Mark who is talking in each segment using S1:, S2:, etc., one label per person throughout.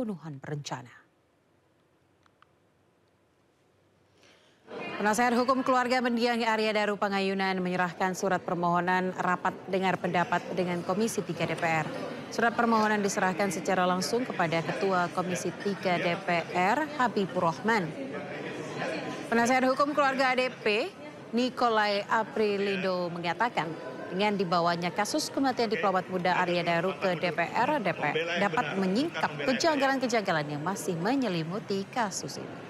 S1: pembunuhan berencana. Penasehat Hukum Keluarga Mendiang Arya Daru Pangayunan menyerahkan surat permohonan rapat dengar pendapat dengan Komisi 3 DPR. Surat permohonan diserahkan secara langsung kepada Ketua Komisi 3 DPR, Habibur Rahman. Penasehat Hukum Keluarga ADP, Nikolai Aprilindo mengatakan, dengan dibawanya kasus kematian diplomat muda Arya Daru ke DPR dapat menyingkap kejanggalan-kejanggalan yang masih menyelimuti kasus ini.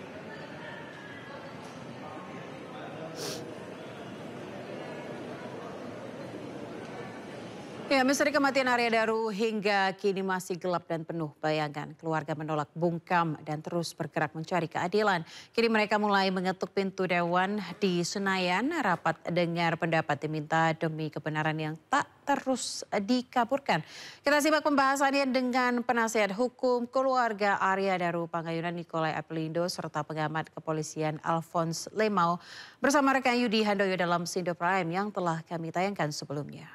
S1: Ya, misteri kematian Arya Daru hingga kini masih gelap dan penuh bayangan. Keluarga menolak bungkam dan terus bergerak mencari keadilan. Kini mereka mulai mengetuk pintu Dewan di Senayan. Rapat dengar pendapat diminta demi kebenaran yang tak terus dikaburkan. Kita simak pembahasannya dengan Penasehat Hukum Keluarga Arya Daru Pangayunan Nikolai Aprilindo serta pengamat kepolisian Alphonse Lemau bersama rekan Yudi Handoyo dalam Sindo Prime yang telah kami tayangkan sebelumnya.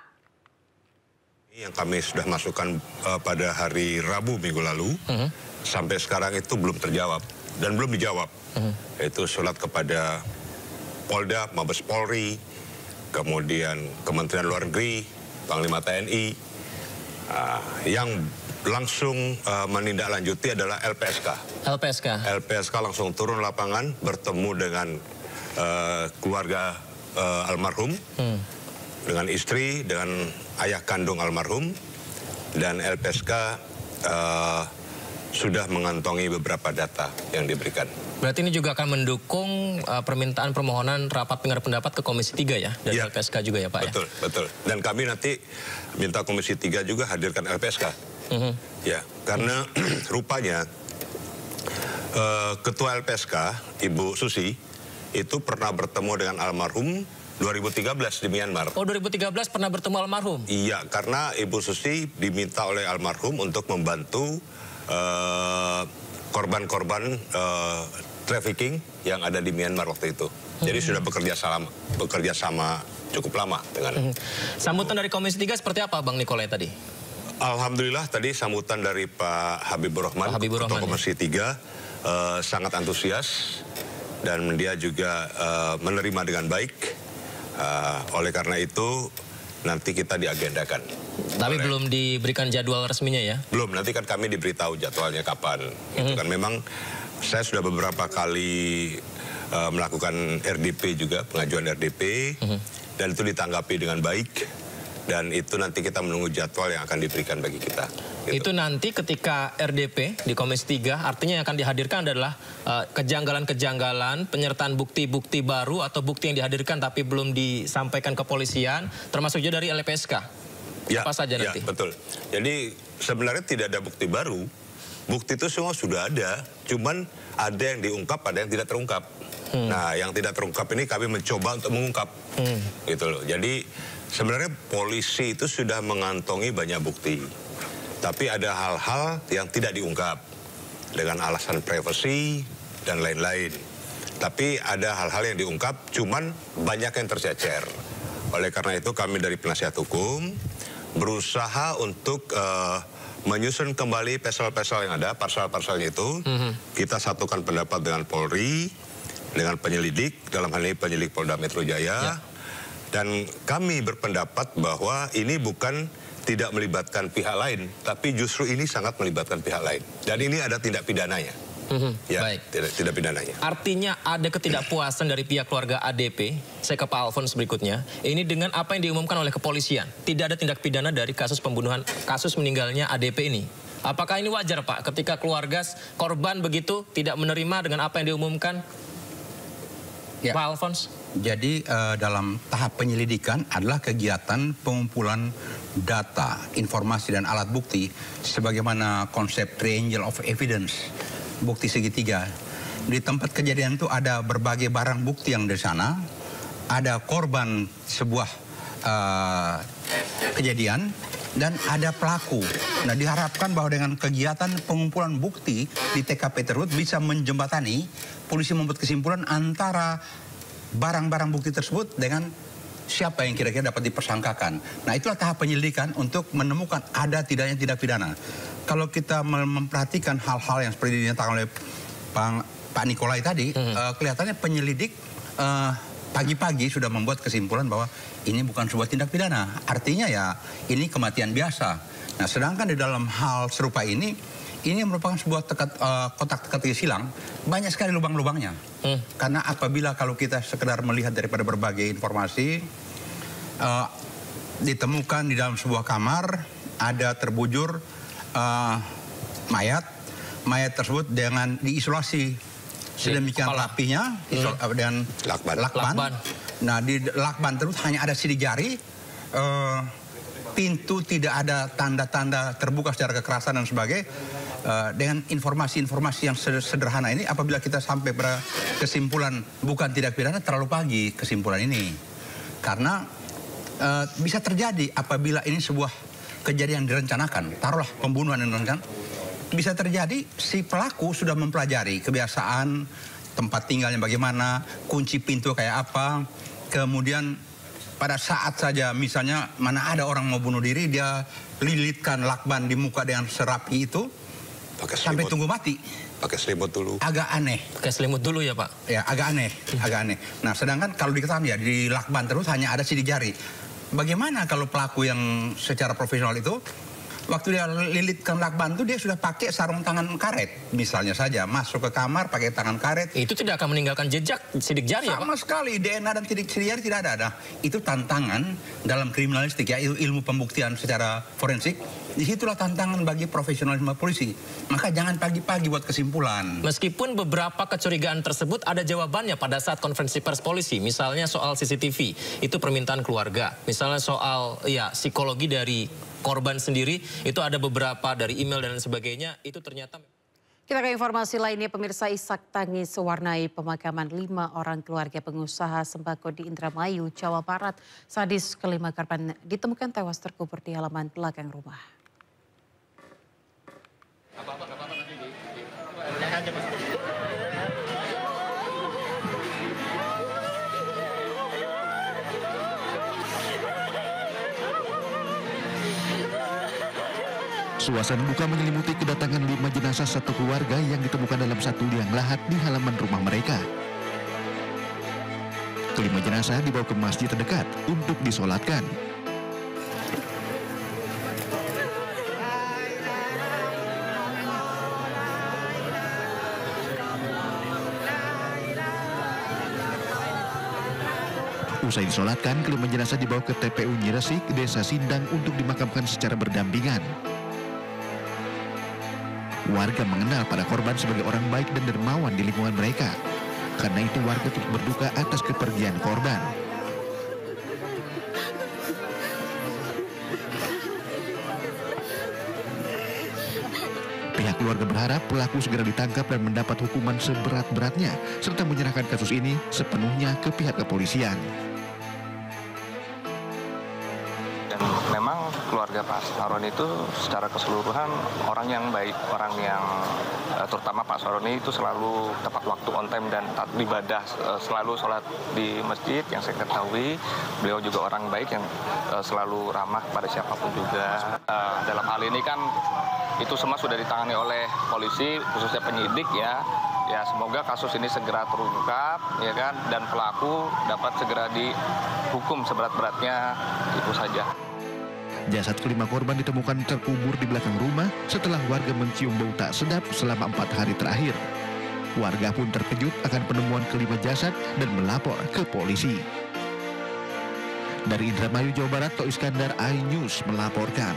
S2: Yang kami sudah masukkan pada hari Rabu minggu lalu, sampai sekarang itu belum terjawab dan belum dijawab. Itu surat kepada Polda, Mabes Polri, kemudian Kementerian Luar Negeri, Panglima TNI, yang langsung menindaklanjuti adalah LPSK. LPSK langsung turun lapangan, bertemu dengan keluarga almarhum, dengan istri, dengan ayah kandung almarhum, dan LPSK sudah mengantongi beberapa data yang diberikan.
S3: Berarti ini juga akan mendukung permintaan permohonan rapat dengar pendapat ke Komisi 3 ya? Dari LPSK juga ya Pak?
S2: Betul, betul. Dan kami nanti minta Komisi 3 juga hadirkan LPSK. Ya, karena rupanya Ketua LPSK, Ibu Susi, itu pernah bertemu dengan almarhum 2013 di Myanmar. Oh, 2013
S3: pernah bertemu almarhum?
S2: Iya, karena Ibu Susi diminta oleh almarhum untuk membantu korban-korban trafficking yang ada di Myanmar waktu itu. Jadi sudah bekerja sama cukup lama dengan.
S3: Sambutan dari Komisi 3 seperti apa Bang Nikolai tadi?
S2: Alhamdulillah tadi sambutan dari Pak Habibur Rahman, Ketua Komisi 3, sangat antusias dan dia juga menerima dengan baik. Oleh karena itu nanti kita diagendakan.
S3: Tapi belum diberikan jadwal resminya ya?
S2: Belum, nanti kan kami diberitahu jadwalnya kapan. Itu kan memang saya sudah beberapa kali melakukan RDP juga, pengajuan RDP, dan itu ditanggapi dengan baik. Dan itu nanti kita menunggu jadwal yang akan diberikan bagi kita. Gitu.
S3: Itu nanti ketika RDP di Komisi 3, artinya yang akan dihadirkan adalah kejanggalan-kejanggalan, penyertaan bukti-bukti baru atau bukti yang dihadirkan tapi belum disampaikan ke kepolisian, termasuk juga dari LPSK.
S2: Ya,
S3: apa saja nanti?
S2: Ya, betul. Jadi sebenarnya tidak ada bukti baru. Bukti itu semua sudah ada, cuman ada yang diungkap, ada yang tidak terungkap. Nah, yang tidak terungkap ini kami mencoba untuk mengungkap. Gitu loh. Jadi sebenarnya polisi itu sudah mengantongi banyak bukti. Tapi ada hal-hal yang tidak diungkap dengan alasan privasi dan lain-lain. Tapi ada hal-hal yang diungkap, cuman banyak yang tercecer. Oleh karena itu kami dari penasihat hukum berusaha untuk menyusun kembali pasal-pasal yang ada, pasal-pasalnya itu. Kita satukan pendapat dengan Polri, dengan penyelidik, dalam hal ini penyelidik Polda Metro Jaya. Dan kami berpendapat bahwa ini bukan tidak melibatkan pihak lain, tapi justru ini sangat melibatkan pihak lain. Dan ini ada tindak pidananya. Ya,
S3: baik.
S2: Tidak pidananya.
S3: Artinya ada ketidakpuasan dari pihak keluarga ADP, saya ke Pak Alphonse berikutnya, ini dengan apa yang diumumkan oleh kepolisian. Tidak ada tindak pidana dari kasus pembunuhan, kasus meninggalnya ADP ini. Apakah ini wajar Pak, ketika keluarga korban begitu tidak menerima dengan apa yang diumumkan? Ya. Pak Alphonse?
S4: Jadi dalam tahap penyelidikan adalah kegiatan pengumpulan data, informasi dan alat bukti sebagaimana konsep triangle of evidence, bukti segitiga. Di tempat kejadian itu ada berbagai barang bukti yang di sana, ada korban sebuah kejadian dan ada pelaku. Nah, diharapkan bahwa dengan kegiatan pengumpulan bukti di TKP tersebut bisa menjembatani polisi membuat kesimpulan antara barang-barang bukti tersebut dengan siapa yang kira-kira dapat dipersangkakan. Nah, itulah tahap penyelidikan untuk menemukan ada tidaknya tindak pidana. Kalau kita memperhatikan hal-hal yang seperti dinyatakan oleh Pak Nikolai tadi, kelihatannya penyelidik pagi-pagi sudah membuat kesimpulan bahwa ini bukan sebuah tindak pidana. Artinya ya ini kematian biasa. Nah, sedangkan di dalam hal serupa ini merupakan sebuah kotak teka-teki silang, banyak sekali lubang-lubangnya. Karena apabila kalau kita sekedar melihat daripada berbagai informasi, ditemukan di dalam sebuah kamar ada terbujur mayat tersebut dengan diisolasi sedemikian rapinya dengan lakban. Nah, di lakban terus hanya ada sidik jari, pintu tidak ada tanda-tanda terbuka secara kekerasan dan sebagainya. Dengan informasi-informasi yang sederhana ini, apabila kita sampai pada kesimpulan bukan tindak pidana, terlalu pagi kesimpulan ini. Karena bisa terjadi apabila ini sebuah kejadian direncanakan, taruhlah pembunuhan yang direncanakan, bisa terjadi si pelaku sudah mempelajari kebiasaan, tempat tinggalnya bagaimana, kunci pintu kayak apa, kemudian pada saat saja misalnya mana ada orang mau bunuh diri, dia lilitkan lakban di muka dengan serapi itu, sampai tunggu mati.
S2: Pakai selimut dulu.
S4: Agak aneh.
S3: Pakai selimut dulu ya, Pak?
S4: Ya, agak aneh. Nah, sedangkan kalau diketahui ya, di lakban terus hanya ada sidik jari. Bagaimana kalau pelaku yang secara profesional itu, waktu dia lilitkan lakban itu dia sudah pakai sarung tangan karet, misalnya saja masuk ke kamar pakai tangan karet.
S3: Itu tidak akan meninggalkan jejak sidik jari ya, Pak?
S4: Sama sekali, DNA dan sidik jari tidak ada. Nah, itu tantangan dalam kriminalistik ya, ilmu pembuktian secara forensik. Disitulah tantangan bagi profesionalisme polisi. Maka jangan pagi-pagi buat kesimpulan.
S3: Meskipun beberapa kecurigaan tersebut ada jawabannya pada saat konferensi pers polisi. Misalnya soal CCTV, itu permintaan keluarga. Misalnya soal psikologi dari korban sendiri, itu ada beberapa dari email dan sebagainya. Itu ternyata...
S1: Kita ke informasi lainnya, pemirsa, isak tangis sewarnai pemakaman 5 orang keluarga pengusaha sembako di Indramayu, Jawa Barat. Sadis kelima korban ditemukan tewas terkubur di halaman belakang rumah.
S5: Suasana duka menyelimuti kedatangan 5 jenazah satu keluarga yang ditemukan dalam satu liang lahat di halaman rumah mereka. Kelima jenazah dibawa ke masjid terdekat untuk disolatkan. Usai disolatkan, kelima jenazah dibawa ke TPU Nyiresik, Desa Sindang untuk dimakamkan secara berdampingan. Warga mengenal para korban sebagai orang baik dan dermawan di lingkungan mereka. Karena itu warga turut berduka atas kepergian korban. Pihak keluarga berharap pelaku segera ditangkap dan mendapat hukuman seberat-beratnya, serta menyerahkan kasus ini sepenuhnya ke pihak kepolisian.
S6: Memang keluarga Pak Saroni itu secara keseluruhan orang yang baik, orang yang terutama Pak Saroni itu selalu tepat waktu, on time dan taat ibadah, selalu sholat di masjid yang saya ketahui. Beliau juga orang baik yang selalu ramah pada siapapun juga. Dalam hal ini kan itu semua sudah ditangani oleh polisi, khususnya penyidik ya. Ya, semoga kasus ini segera terungkap ya kan, dan pelaku dapat segera dihukum seberat-beratnya, itu saja.
S5: Jasad kelima korban ditemukan terkubur di belakang rumah setelah warga mencium bau tak sedap selama 4 hari terakhir. Warga pun terkejut akan penemuan kelima jasad dan melapor ke polisi. Dari Indramayu, Jawa Barat, Tok Iskandar, iNews melaporkan.